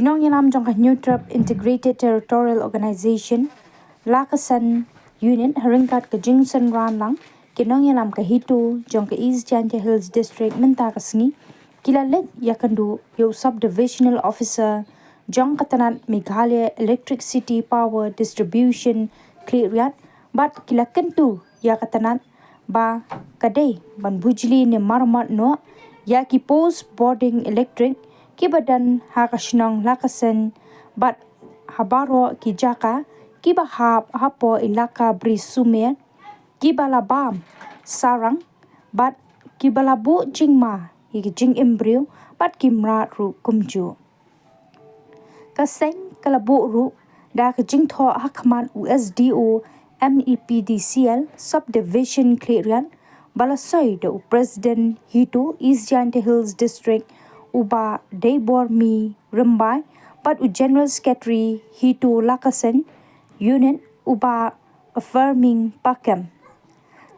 Kinong yalam jong Kyntu Integrated Territorial Organization Lakaseiñ Unit haringkat ke Jingsen Ranlang kinong yalam ke HITO jong ke East Jante Hills District menta kasngi kila let yakandu yo subdivisional officer jong katanat Meghalaya Electricity Power Distribution Clearyat bat kila Kyntu ya katanat ba kadai ban bijli ne marmat no ya ki post bording electric ki badan hakasnong Lakaseiñ bat habaro ki jaka ki bahap hapo ilaka brisumer ki balabam sarang bat ki balabu jingma ki jing embrio bat ki mrat ru kumju kaseng kalabu ru da ki jing tho hakman USDO MEPDCL subdivision clearan balasoi do president HITO East Jante Hills District uba Daybor mi rembai but u general secretary HITO Lakaseiñ Unit uba affirming pakam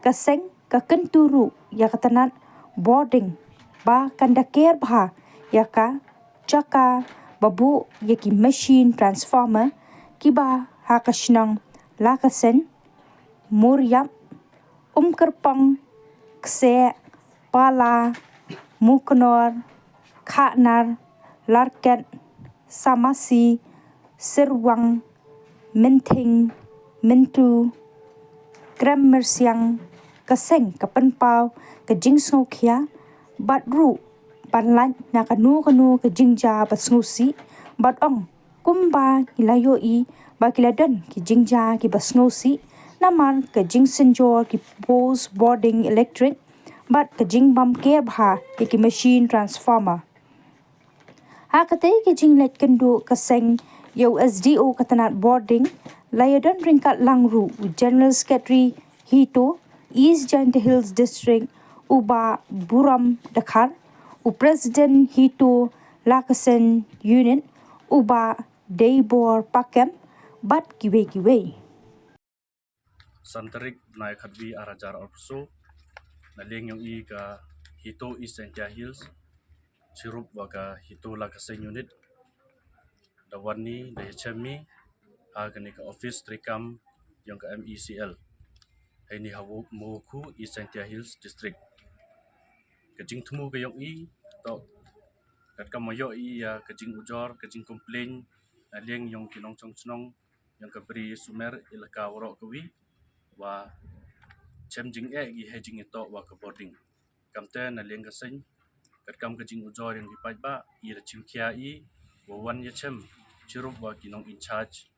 kaseng ka Kyntu ru ya katanat bording ba kandaker bha yaka chaka babu yaki machine transformer kiba hakasnang Lakaseiñ muryap kerpang kse pala muknor khanar larket samasi sirwang minting mintu gramersiang kaseng kapenpau ke jingsno kia batru banlan na kanu ke jingja basnusi bat ong kumba hilayo I ba kiladan ki jingja ki basnusi naman ke jingsenjor ki post boarding electric bat ke jingbam care bha ki machine transformer hakate ki jinglet kendu kaseng yo SDO katanat boarding layadan ringkat langru general secretary HITO East Jante Hills District uba buram dakhar u president HITO Lakaseiñ Unit uba Daybor pakam bat kiwe Santarik naik hadbi arajar orso naleng yung I ka HITO East Jante Hills sirup waga HITO Lakaseiñ Unit dawani da HMI agani ka office trikam yung ka MECL ini hawu muku East Jante Hills District kajing tumu ka yung I to kat kamayo I ya kajing ujor kajing complain naleng yung kinong chong yung kabri sumer ilaka waro kawi wa chemjing gi hejing ito wa ka boarding kamte naleng kaseiñ kat kam kajing ujor yung gipaj ba I chimkia I wa wan ya chem chirup wa kinong in charge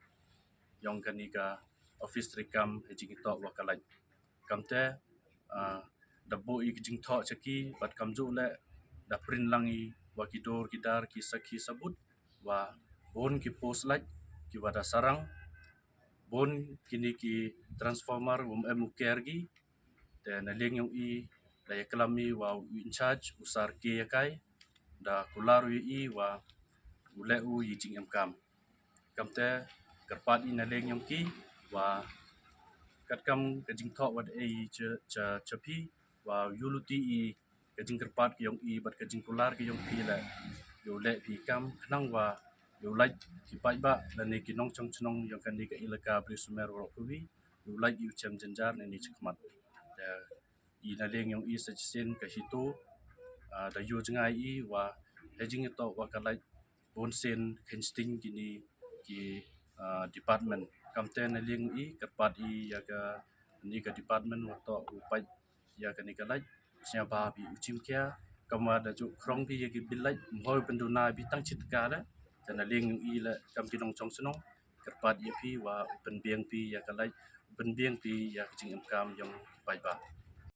yung kanika office trikam hejing ito wa kalaj kamte dabu I kajing tho chaki bat kamju le da prin langi wa kidor kidar ki sakhi sabut wa bon ki post laj ki wada sarang bon kini ki transformer care gi te naleng yung I da yaklami wa in charge usar ke yakai da kularu I wa ule u yijing kam kamte karpat I naleng yung ki wa katkam kajing tho wad chapi wa yuluti I kajing karpat yung I bat kajing kular ki yung pi la yule pi kam nang wa yulaj ki pai ba lani kinong chong yung kan ka ilaka brisumer ro kuwi yulaj yu chem janjar ni chikmat da I naleng yung I sajisen ka HITO da yu jangai I wa hejing ito wa kalaj bonsen kensting kini ki department kamte naleng I karpat I ya ka ni ka department wa to upai ya ka ni kalaj sia ba bi uchim kya kama da ju krong bi ya ki bilaj mhoi penduna bi tang chitka da naleng I la kam kinong chong sunong karpat ya pi wa penbiang pi ya kalaj penbiang pi ya jing kam yang pai ba